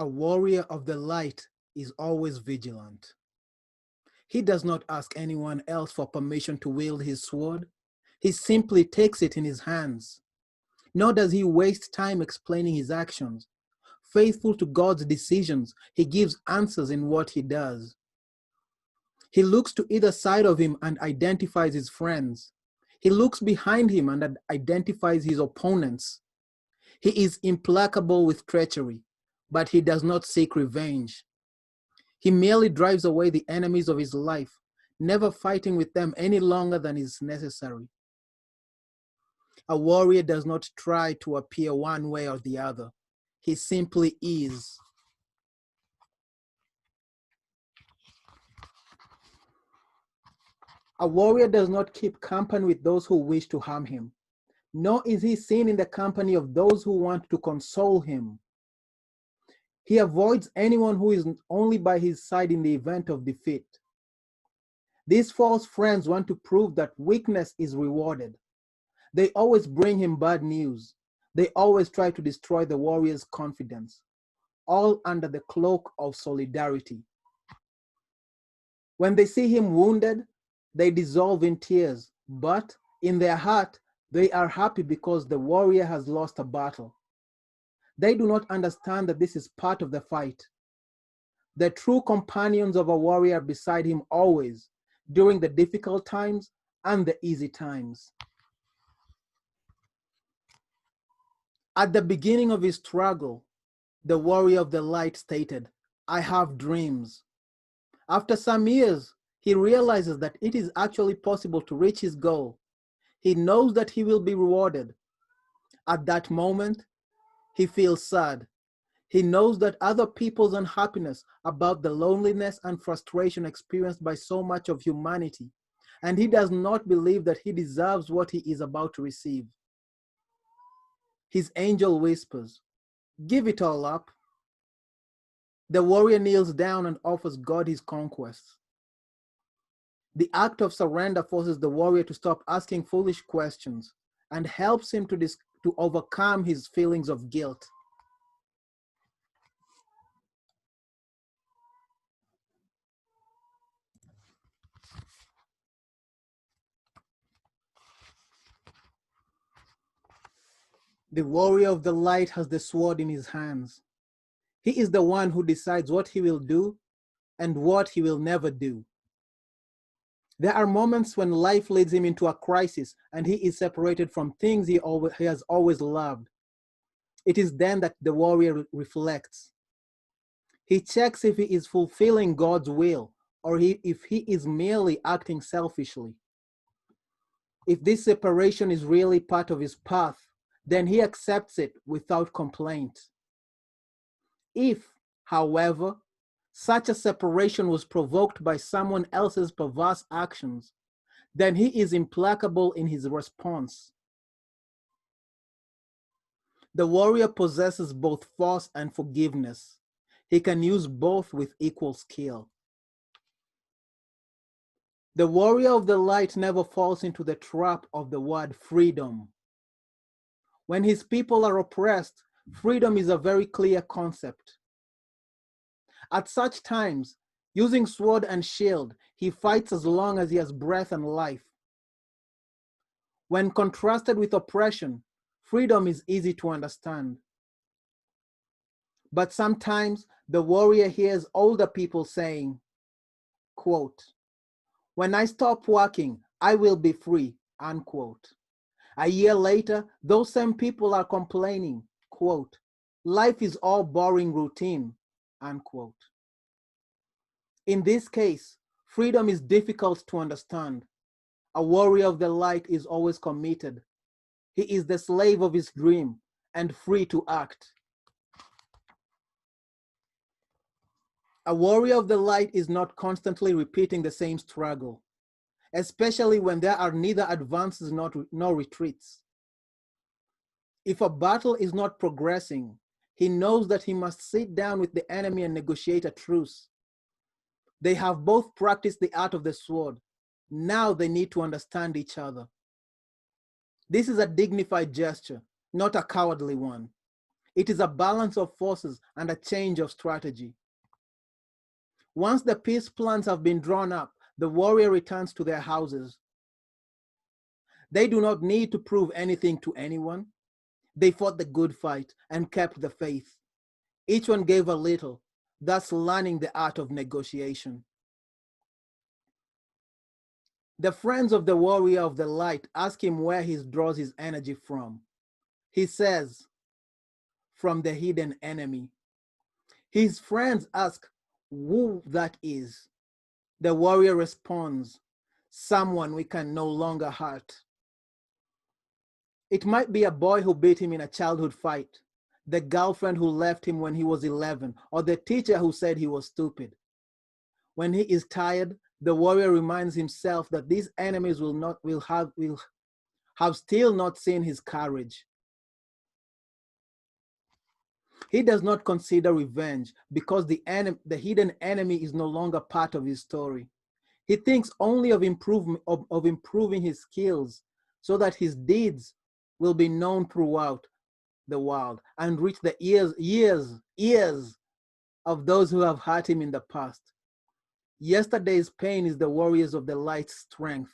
A warrior of the light is always vigilant. He does not ask anyone else for permission to wield his sword. He simply takes it in his hands. Nor does he waste time explaining his actions. Faithful to God's decisions, he gives answers in what he does. He looks to either side of him and identifies his friends. He looks behind him and identifies his opponents. He is implacable with treachery, but he does not seek revenge. He merely drives away the enemies of his life, never fighting with them any longer than is necessary. A warrior does not try to appear one way or the other. He simply is. A warrior does not keep company with those who wish to harm him, nor is he seen in the company of those who want to console him. He avoids anyone who is only by his side in the event of defeat. These false friends want to prove that weakness is rewarded. They always bring him bad news. They always try to destroy the warrior's confidence, all under the cloak of solidarity. When they see him wounded, they dissolve in tears, but in their heart, they are happy because the warrior has lost a battle. They do not understand that this is part of the fight. The true companions of a warrior are beside him always, during the difficult times and the easy times. At the beginning of his struggle, the warrior of the light stated, "I have dreams." After some years, he realizes that it is actually possible to reach his goal. He knows that he will be rewarded. At that moment, he feels sad. He knows that other people's unhappiness about the loneliness and frustration experienced by so much of humanity, and he does not believe that he deserves what he is about to receive. His angel whispers, "Give it all up." The warrior kneels down and offers God his conquests. The act of surrender forces the warrior to stop asking foolish questions and helps him to overcome his feelings of guilt. The warrior of the light has the sword in his hands. He is the one who decides what he will do and what he will never do. There are moments when life leads him into a crisis and he is separated from things he has always loved. It is then that the warrior reflects. He checks if he is fulfilling God's will or if he is merely acting selfishly. If this separation is really part of his path, then he accepts it without complaint. If, however, such a separation was provoked by someone else's perverse actions, then he is implacable in his response. The warrior possesses both force and forgiveness. He can use both with equal skill. The warrior of the light never falls into the trap of the word freedom. When his people are oppressed, freedom is a very clear concept. At such times, using sword and shield, he fights as long as he has breath and life. When contrasted with oppression, freedom is easy to understand. But sometimes the warrior hears older people saying, quote, "When I stop working, I will be free," unquote. A year later, those same people are complaining, quote, "Life is all boring routine," unquote. In this case, freedom is difficult to understand. A warrior of the light is always committed. He is the slave of his dream and free to act. A warrior of the light is not constantly repeating the same struggle, especially when there are neither advances nor retreats. If a battle is not progressing, he knows that he must sit down with the enemy and negotiate a truce. They have both practiced the art of the sword. Now they need to understand each other. This is a dignified gesture, not a cowardly one. It is a balance of forces and a change of strategy. Once the peace plans have been drawn up, the warrior returns to their houses. They do not need to prove anything to anyone. They fought the good fight and kept the faith. Each one gave a little, thus learning the art of negotiation. The friends of the warrior of the light ask him where he draws his energy from. He says, from the hidden enemy. His friends ask who that is. The warrior responds, someone we can no longer hurt. It might be a boy who beat him in a childhood fight, the girlfriend who left him when he was 11, or the teacher who said he was stupid. When he is tired, the warrior reminds himself that these enemies will have still not seen his courage. He does not consider revenge because the hidden enemy is no longer part of his story. He thinks only of improving his skills so that his deeds will be known throughout the world and reach the ears of those who have hurt him in the past. Yesterday's pain is the warriors of the light's strength.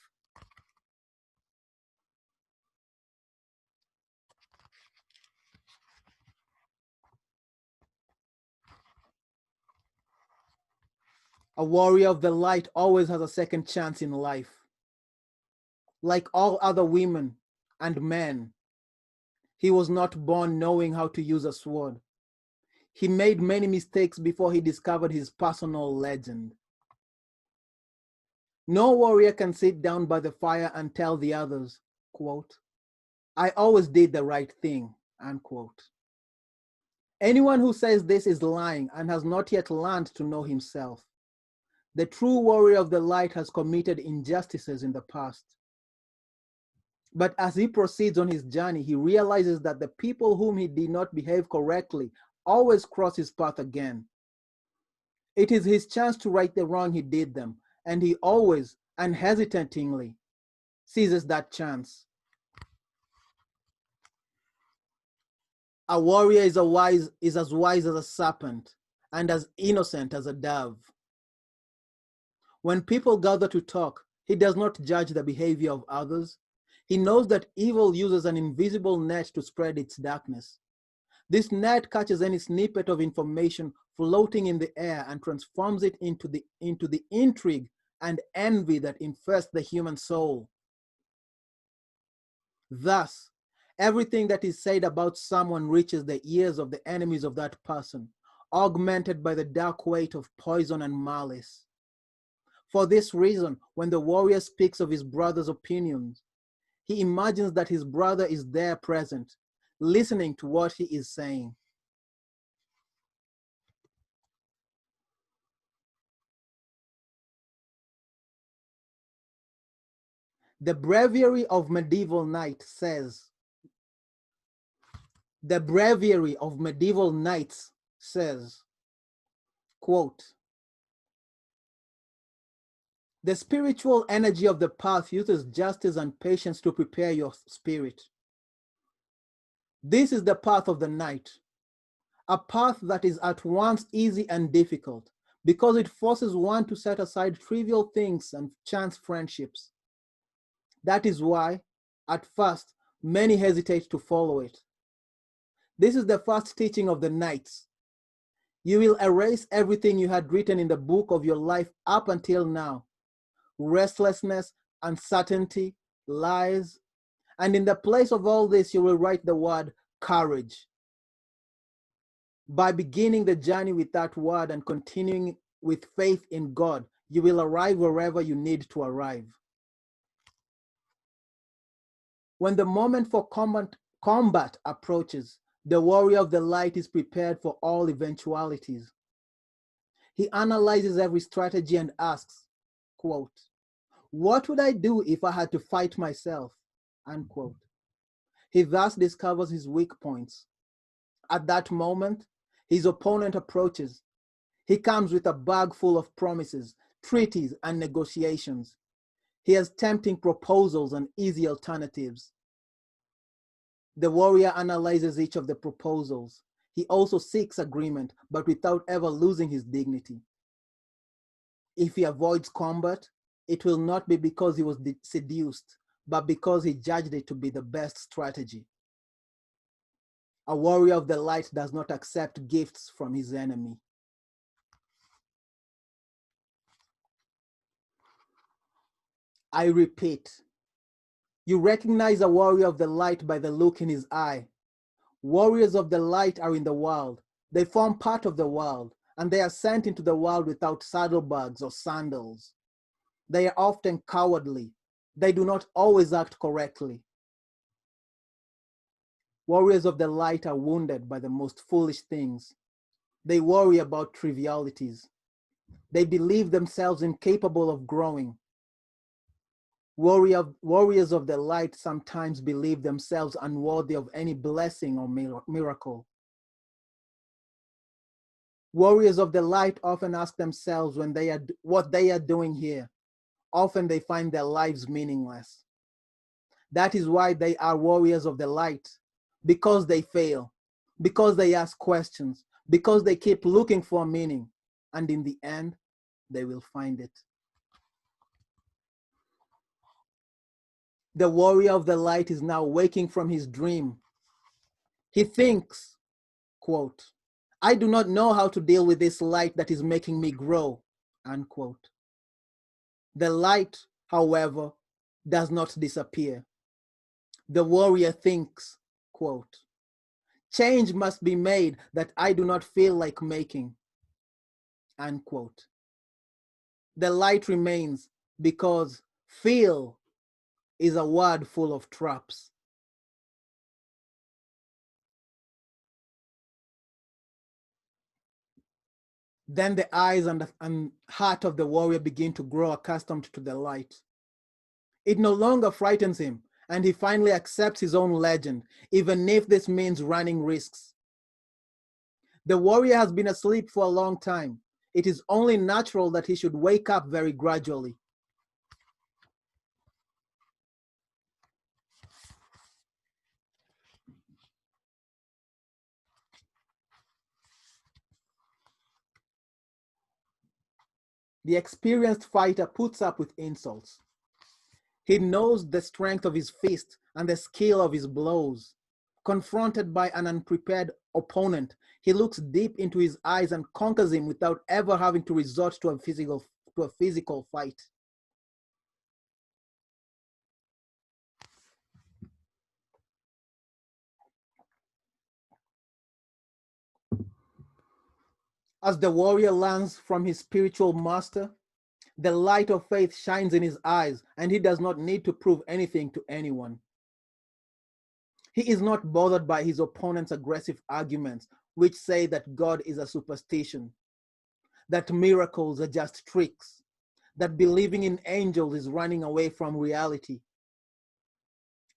A warrior of the light always has a second chance in life. Like all other women and men, he was not born knowing how to use a sword. He made many mistakes before he discovered his personal legend. No warrior can sit down by the fire and tell the others, quote, I always did the right thing, unquote. Anyone who says this is lying and has not yet learned to know himself. The true warrior of the light has committed injustices in the past. But as he proceeds on his journey, he realizes that the people whom he did not behave correctly always cross his path again. It is his chance to right the wrong he did them, and he always, unhesitatingly, seizes that chance. A warrior is as wise as a serpent and as innocent as a dove. When people gather to talk, he does not judge the behavior of others. He knows that evil uses an invisible net to spread its darkness. This net catches any snippet of information floating in the air and transforms it into the intrigue and envy that infest the human soul. Thus, everything that is said about someone reaches the ears of the enemies of that person, augmented by the dark weight of poison and malice. For this reason, when the warrior speaks of his brother's opinions, he imagines that his brother is there present, listening to what he is saying. The Breviary of Medieval Knights says, quote, the spiritual energy of the path uses justice and patience to prepare your spirit. This is the path of the knight, a path that is at once easy and difficult because it forces one to set aside trivial things and chance friendships. That is why, at first, many hesitate to follow it. This is the first teaching of the knights. You will erase everything you had written in the book of your life up until now. Restlessness, uncertainty, lies, and in the place of all this, you will write the word courage. By beginning the journey with that word and continuing with faith in God, you will arrive wherever you need to arrive. When the moment for combat approaches, the warrior of the light is prepared for all eventualities. He analyzes every strategy and asks, quote, what would I do if I had to fight myself? Unquote. He thus discovers his weak points. At that moment, his opponent approaches. He comes with a bag full of promises, treaties, and negotiations. He has tempting proposals and easy alternatives. The warrior analyzes each of the proposals. He also seeks agreement, but without ever losing his dignity. If he avoids combat, it will not be because he was seduced, but because he judged it to be the best strategy. A warrior of the light does not accept gifts from his enemy. I repeat, you recognize a warrior of the light by the look in his eye. Warriors of the light are in the world. They form part of the world, and they are sent into the world without saddlebags or sandals. They are often cowardly. They do not always act correctly. Warriors of the light are wounded by the most foolish things. They worry about trivialities. They believe themselves incapable of growing. Warriors of the light sometimes believe themselves unworthy of any blessing or miracle. Warriors of the light often ask themselves what they are doing here. Often they find their lives meaningless. That is why they are warriors of the light, because they fail, because they ask questions, because they keep looking for meaning, and in the end, they will find it. The warrior of the light is now waking from his dream. He thinks, quote, I do not know how to deal with this light that is making me grow, unquote. The light, however, does not disappear. The warrior thinks, quote, change must be made that I do not feel like making, unquote. The light remains because feel is a word full of traps. Then the eyes and heart of the warrior begin to grow accustomed to the light. It no longer frightens him, and he finally accepts his own legend, even if this means running risks. The warrior has been asleep for a long time. It is only natural that he should wake up very gradually. The experienced fighter puts up with insults. He knows the strength of his fist and the skill of his blows. Confronted by an unprepared opponent, he looks deep into his eyes and conquers him without ever having to resort to a physical fight. As the warrior learns from his spiritual master, the light of faith shines in his eyes, and he does not need to prove anything to anyone. He is not bothered by his opponent's aggressive arguments, which say that God is a superstition, that miracles are just tricks, that believing in angels is running away from reality.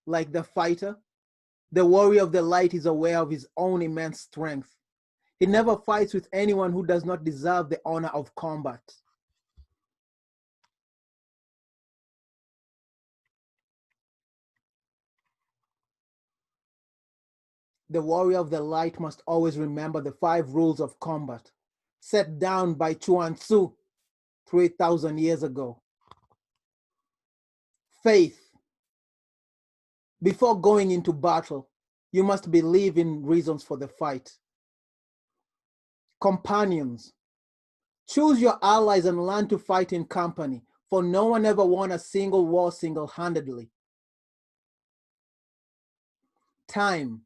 Like the fighter, the warrior of the light is aware of his own immense strength. He never fights with anyone who does not deserve the honor of combat. The warrior of the light must always remember the 5 rules of combat set down by Chuan Tzu 3,000 years ago. Faith. Before going into battle, you must believe in reasons for the fight. Companions. Choose your allies and learn to fight in company, for no one ever won a single war single-handedly. Time.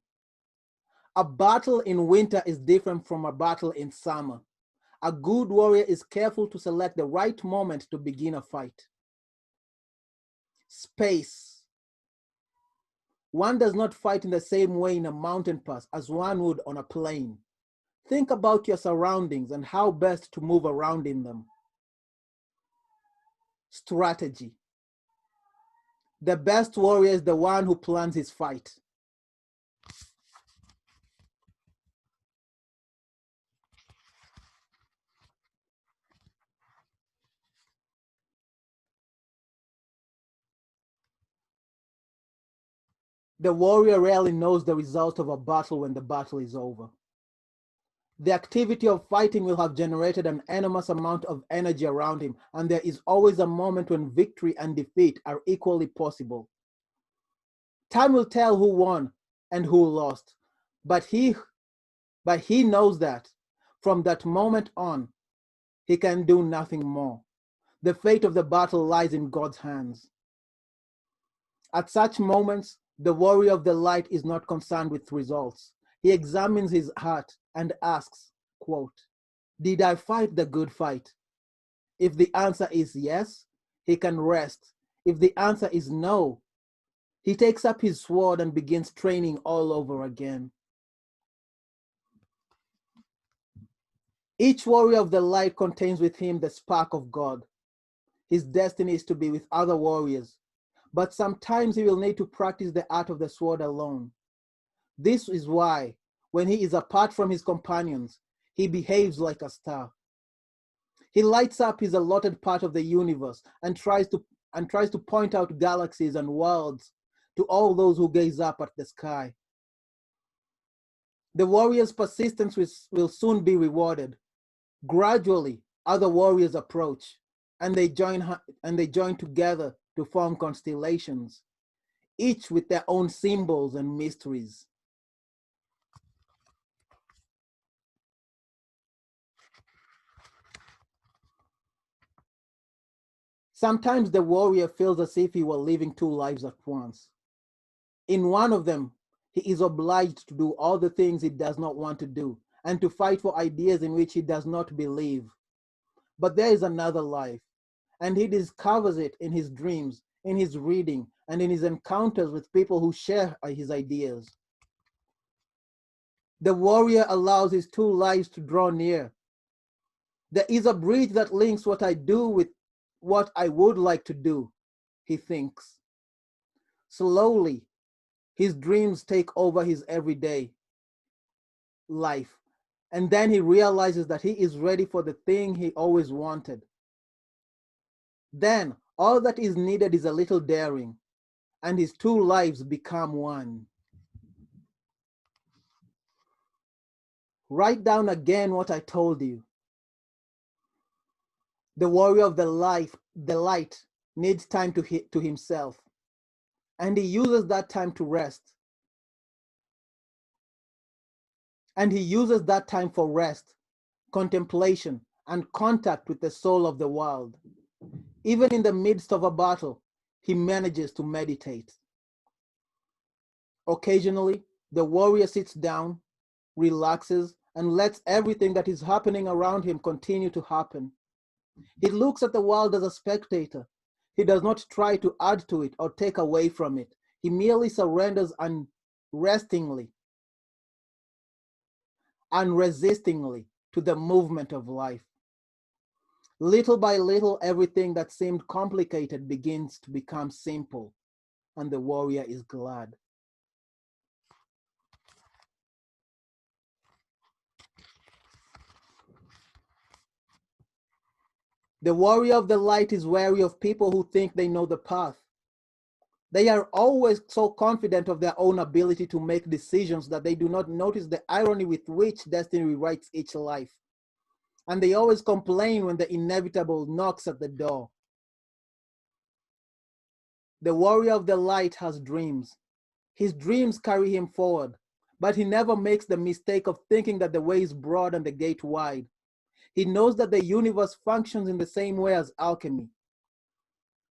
A battle in winter is different from a battle in summer. A good warrior is careful to select the right moment to begin a fight. Space. One does not fight in the same way in a mountain pass as one would on a plain. Think about your surroundings and how best to move around in them. Strategy. The best warrior is the one who plans his fight. The warrior rarely knows the result of a battle when the battle is over. The activity of fighting will have generated an enormous amount of energy around him, and there is always a moment when victory and defeat are equally possible. Time will tell who won and who lost, but he knows that from that moment on, he can do nothing more. The fate of the battle lies in God's hands. At such moments, the warrior of the light is not concerned with results. He examines his heart and asks, quote, "Did I fight the good fight?" If the answer is yes, he can rest. If the answer is no, he takes up his sword and begins training all over again. Each warrior of the light contains with him the spark of God. His destiny is to be with other warriors, but sometimes he will need to practice the art of the sword alone. This is why, when he is apart from his companions, he behaves like a star. He lights up his allotted part of the universe and tries to point out galaxies and worlds to all those who gaze up at the sky. The warrior's persistence will soon be rewarded. Gradually, other warriors approach, and they join together to form constellations, each with their own symbols and mysteries. Sometimes the warrior feels as if he were living two lives at once. In one of them, he is obliged to do all the things he does not want to do and to fight for ideas in which he does not believe. But there is another life, and he discovers it in his dreams, in his reading, and in his encounters with people who share his ideas. The warrior allows his two lives to draw near. There is a bridge that links what I do with what I would like to do, he thinks. Slowly, his dreams take over his everyday life, and then he realizes that he is ready for the thing he always wanted. Then, all that is needed is a little daring, and his two lives become one. Write down again what I told you. The warrior of the light needs time to himself, and he uses that time to rest. And he uses that time for rest, contemplation, and contact with the soul of the world. Even in the midst of a battle, he manages to meditate. Occasionally, the warrior sits down, relaxes, and lets everything that is happening around him continue to happen. He looks at the world as a spectator. He does not try to add to it or take away from it. He merely surrenders unrestingly to the movement of life. Little by little, everything that seemed complicated begins to become simple, and the warrior is glad. The warrior of the light is wary of people who think they know the path. They are always so confident of their own ability to make decisions that they do not notice the irony with which destiny rewrites each life. And they always complain when the inevitable knocks at the door. The warrior of the light has dreams. His dreams carry him forward, but he never makes the mistake of thinking that the way is broad and the gate wide. He knows that the universe functions in the same way as alchemy.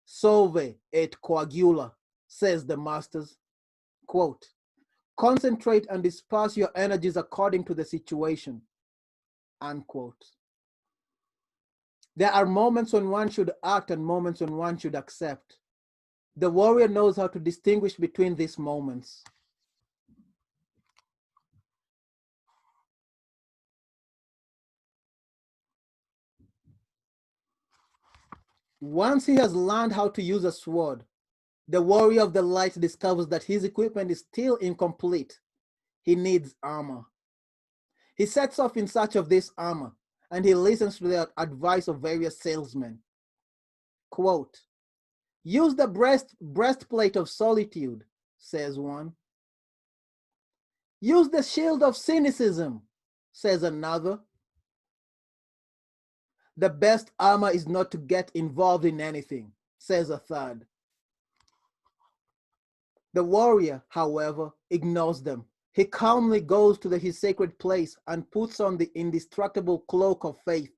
Solve et coagula, says the masters. Quote, concentrate and disperse your energies according to the situation. Unquote. There are moments when one should act and moments when one should accept. The warrior knows how to distinguish between these moments. Once he has learned how to use a sword, the warrior of the light discovers that his equipment is still incomplete. He needs armor. He sets off in search of this armor, and he listens to the advice of various salesmen. Quote, use the breastplate of solitude. says one. Use the shield of cynicism, says another. The best armor is not to get involved in anything, says a third. The warrior, however, ignores them. He calmly goes to his sacred place and puts on the indestructible cloak of faith.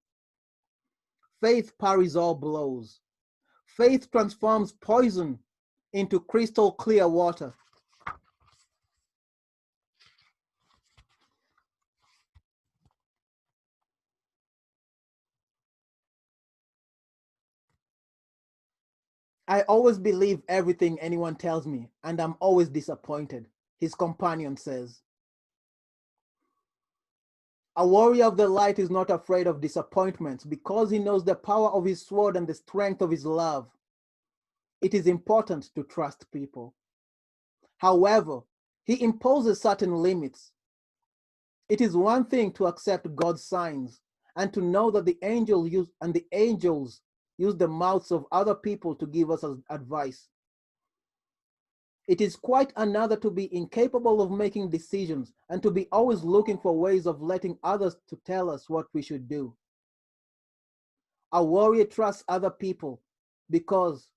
Faith parries all blows. Faith transforms poison into crystal clear water. I always believe everything anyone tells me, and I'm always disappointed, his companion says. A warrior of the light is not afraid of disappointments because he knows the power of his sword and the strength of his love. It is important to trust people. However, he imposes certain limits. It is one thing to accept God's signs and to know that the angels use the mouths of other people to give us advice. It is quite another to be incapable of making decisions and to be always looking for ways of letting others to tell us what we should do. A warrior trusts other people because,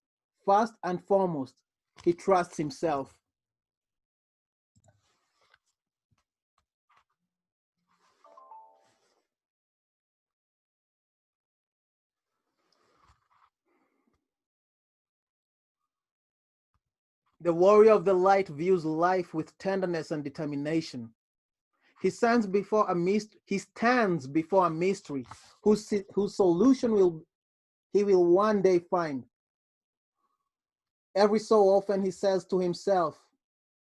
first and foremost, he trusts himself. The warrior of the light views life with tenderness and determination. He stands before a mystery whose solution he will one day find. Every so often he says to himself,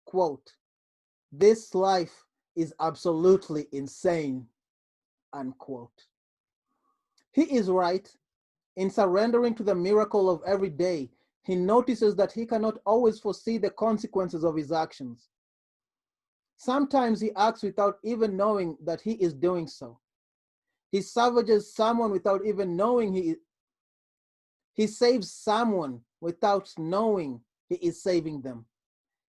quote, "This life is absolutely insane," unquote. He is right. In surrendering to the miracle of every day, he notices that he cannot always foresee the consequences of his actions. Sometimes he acts without even knowing that he is doing so. He savages someone without even knowing he saves someone without knowing he is saving them.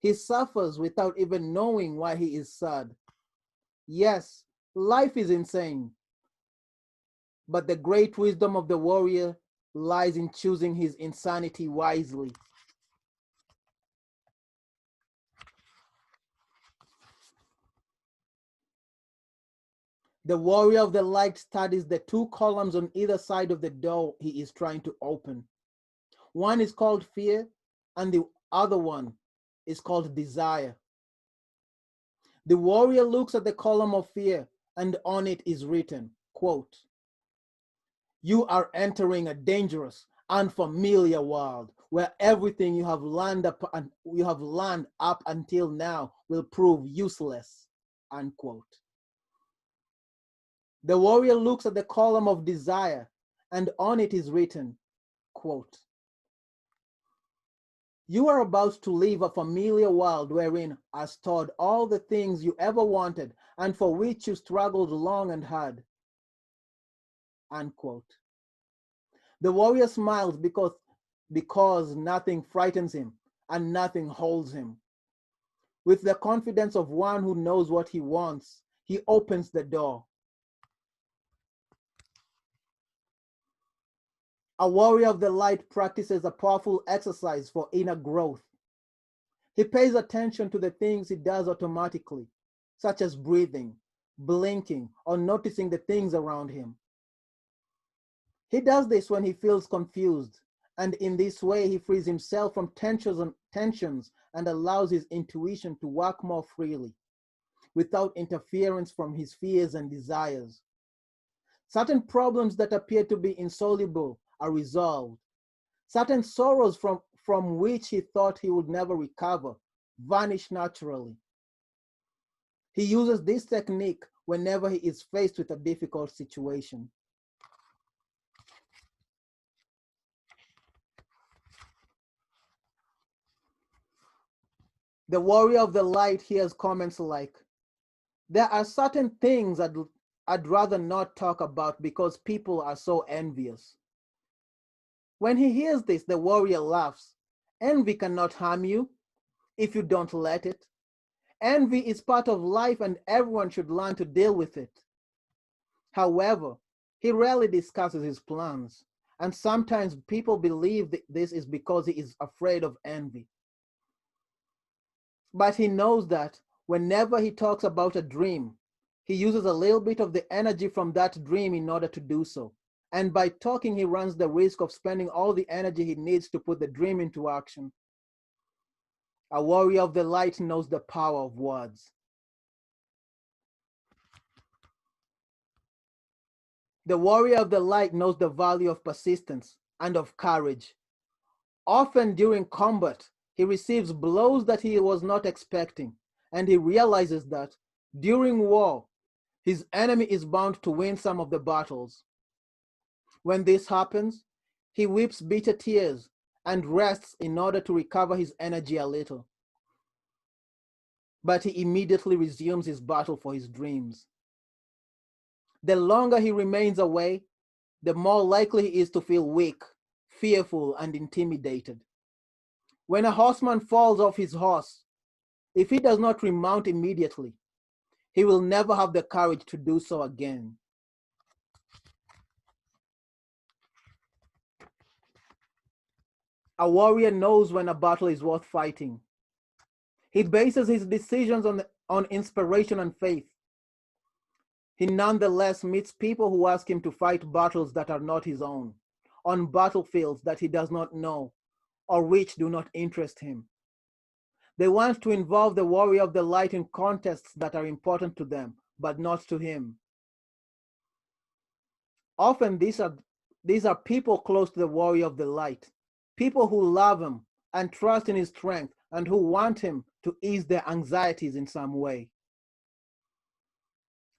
He suffers without even knowing why he is sad. Yes, life is insane. But the great wisdom of the warrior lies in choosing his insanity wisely. The warrior of the light studies the two columns on either side of the door he is trying to open. One is called fear, and the other one is called desire. The warrior looks at the column of fear, and on it is written, quote, "You are entering a dangerous, unfamiliar world where everything you have learned up until now will prove useless," unquote. The warrior looks at the column of desire, and on it is written, quote, "You are about to leave a familiar world wherein are stored all the things you ever wanted and for which you struggled long and hard," unquote. The warrior smiles because nothing frightens him and nothing holds him. With the confidence of one who knows what he wants, he opens the door. A warrior of the light practices a powerful exercise for inner growth. He pays attention to the things he does automatically, such as breathing, blinking, or noticing the things around him. He does this when he feels confused, and in this way he frees himself from tensions and allows his intuition to work more freely, without interference from his fears and desires. Certain problems that appear to be insoluble are resolved. Certain sorrows from which he thought he would never recover vanish naturally. He uses this technique whenever he is faced with a difficult situation. The warrior of the light hears comments like, "There are certain things I'd rather not talk about because people are so envious." When he hears this, the warrior laughs. "Envy cannot harm you. if you don't let it. Envy is part of life and everyone should learn to deal with it. However, he rarely discusses his plans, and sometimes people believe that this is because he is afraid of envy. But he knows that whenever he talks about a dream, he uses a little bit of the energy from that dream in order to do so. And by talking, he runs the risk of spending all the energy he needs to put the dream into action. A warrior of the light knows the power of words. The warrior of the light knows the value of persistence and of courage. Often during combat, he receives blows that he was not expecting, and he realizes that during war, his enemy is bound to win some of the battles. When this happens, he weeps bitter tears and rests in order to recover his energy a little. But he immediately resumes his battle for his dreams. The longer he remains away, the more likely he is to feel weak, fearful, and intimidated. When a horseman falls off his horse, if he does not remount immediately, he will never have the courage to do so again. A warrior knows when a battle is worth fighting. He bases his decisions on inspiration and faith. He nonetheless meets people who ask him to fight battles that are not his own, on battlefields that he does not know, or which do not interest him. They want to involve the warrior of the light in contests that are important to them, but not to him. Often these are people close to the warrior of the light, people who love him and trust in his strength and who want him to ease their anxieties in some way.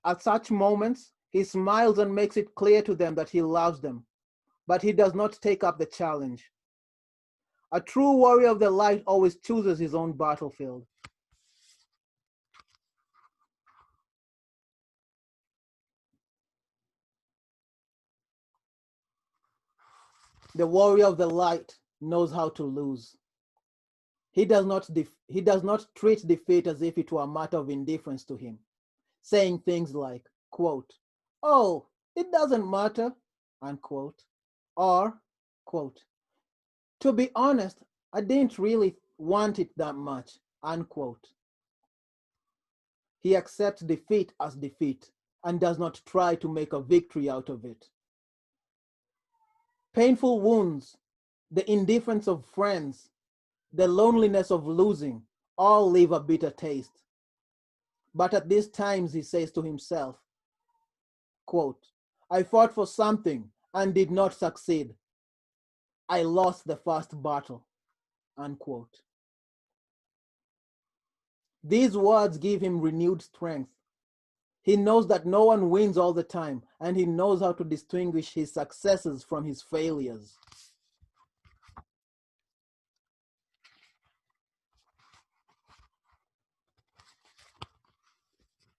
At such moments, he smiles and makes it clear to them that he loves them, but he does not take up the challenge. A true warrior of the light always chooses his own battlefield. The warrior of the light knows how to lose. He does not treat defeat as if it were a matter of indifference to him, saying things like, quote, "Oh, it doesn't matter," unquote, or, quote, "To be honest, I didn't really want it that much," unquote. He accepts defeat as defeat and does not try to make a victory out of it. Painful wounds, the indifference of friends, the loneliness of losing, all leave a bitter taste. But at these times he says to himself, quote, "I fought for something and did not succeed. I lost the first battle," unquote. These words give him renewed strength. He knows that no one wins all the time, and he knows how to distinguish his successes from his failures.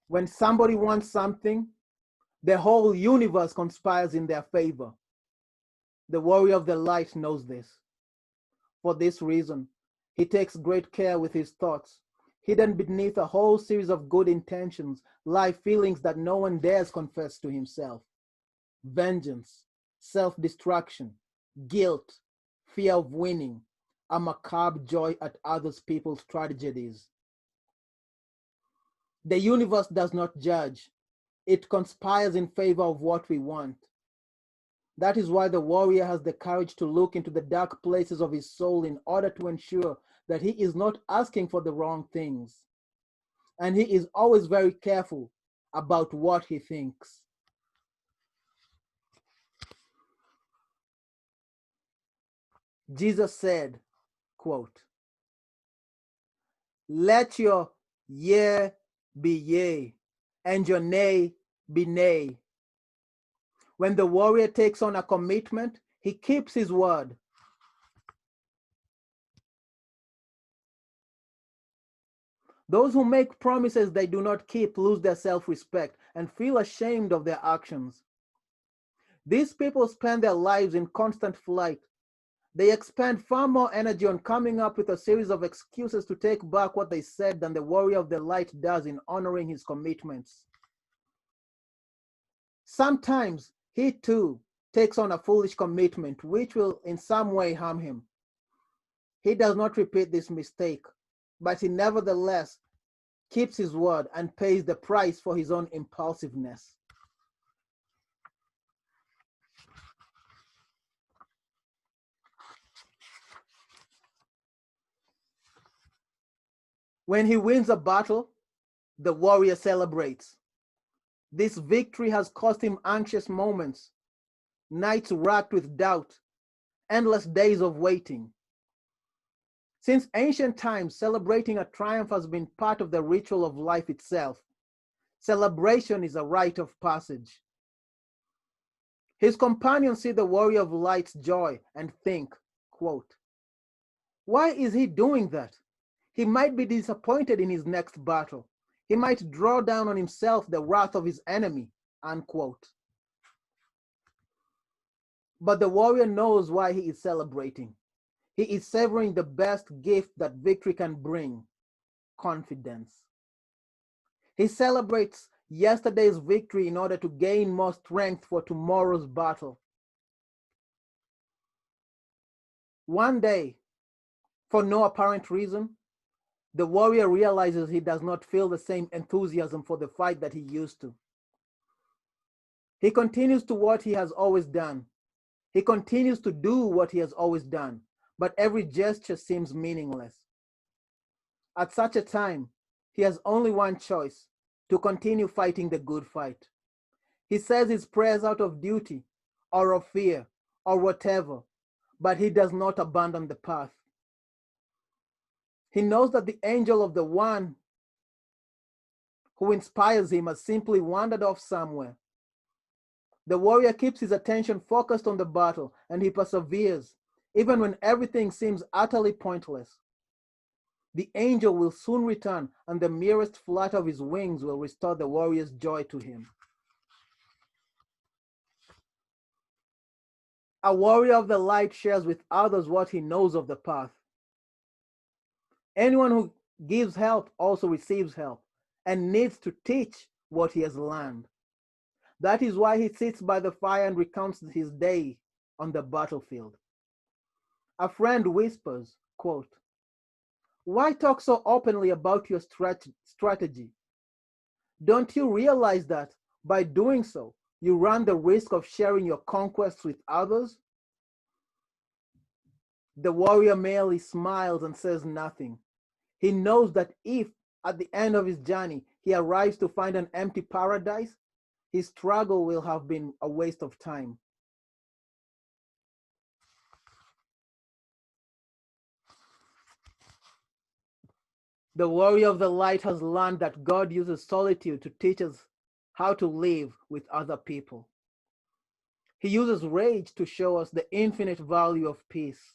When somebody wants something, the whole universe conspires in their favor. The warrior of the light knows this. For this reason, he takes great care with his thoughts. Hidden beneath a whole series of good intentions lie feelings that no one dares confess to himself. Vengeance, self-destruction, guilt, fear of winning, a macabre joy at other people's tragedies. The universe does not judge. It conspires in favor of what we want. That is why the warrior has the courage to look into the dark places of his soul in order to ensure that he is not asking for the wrong things. And he is always very careful about what he thinks. Jesus said, quote, "Let your yea be yea, and your nay be nay." When the warrior takes on a commitment, he keeps his word. Those who make promises they do not keep lose their self-respect and feel ashamed of their actions. These people spend their lives in constant flight. They expend far more energy on coming up with a series of excuses to take back what they said than the warrior of the light does in honoring his commitments. Sometimes he too takes on a foolish commitment which will in some way harm him. He does not repeat this mistake, but he nevertheless keeps his word and pays the price for his own impulsiveness. When he wins a battle, the warrior celebrates. This victory has cost him anxious moments, nights racked with doubt, endless days of waiting. Since ancient times, celebrating a triumph has been part of the ritual of life itself. Celebration is a rite of passage. His companions see the warrior of light's joy and think, quote, "Why is he doing that? He might be disappointed in his next battle. He might draw down on himself the wrath of his enemy," unquote. But the warrior knows why he is celebrating. He is savoring the best gift that victory can bring: confidence. He celebrates yesterday's victory in order to gain more strength for tomorrow's battle. One day, for no apparent reason, the warrior realizes he does not feel the same enthusiasm for the fight that he used to. He continues to what he has always done. He continues to do what he has always done, but every gesture seems meaningless. At such a time, he has only one choice: to continue fighting the good fight. He says his prayers out of duty or of fear or whatever, but he does not abandon the path. He knows that the angel of the one who inspires him has simply wandered off somewhere. The warrior keeps his attention focused on the battle, and he perseveres, even when everything seems utterly pointless. The angel will soon return, and the merest flutter of his wings will restore the warrior's joy to him. A warrior of the light shares with others what he knows of the path. Anyone who gives help also receives help and needs to teach what he has learned. That is why he sits by the fire and recounts his day on the battlefield. A friend whispers, quote, "Why talk so openly about your strategy? Don't you realize that by doing so, you run the risk of sharing your conquests with others?" The warrior merely smiles and says nothing. He knows that if, at the end of his journey, he arrives to find an empty paradise, his struggle will have been a waste of time. The warrior of the light has learned that God uses solitude to teach us how to live with other people. He uses rage to show us the infinite value of peace.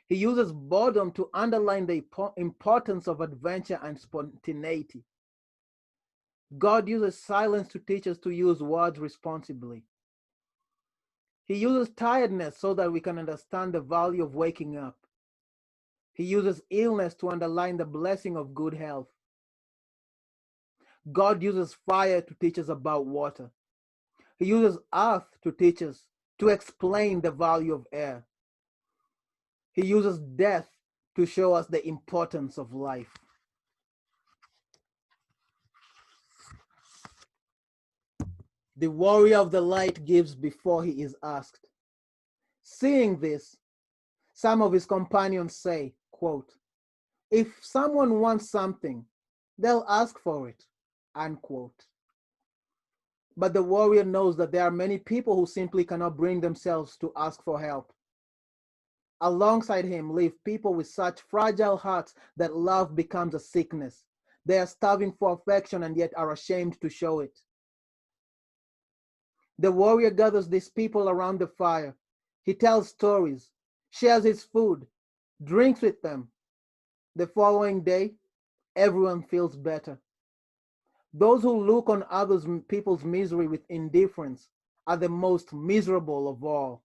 He uses boredom to underline the importance of adventure and spontaneity. God uses silence to teach us to use words responsibly. He uses tiredness so that we can understand the value of waking up. He uses illness to underline the blessing of good health. God uses fire to teach us about water. He uses earth to teach us, to explain the value of air. He uses death to show us the importance of life. The warrior of the light gives before he is asked. Seeing this, some of his companions say, quote, "If someone wants something, they'll ask for it," unquote. But the warrior knows that there are many people who simply cannot bring themselves to ask for help. Alongside him live people with such fragile hearts that love becomes a sickness. They are starving for affection and yet are ashamed to show it. The warrior gathers these people around the fire. He tells stories, shares his food, drinks with them. The following day, everyone feels better. Those who look on other people's misery with indifference are the most miserable of all.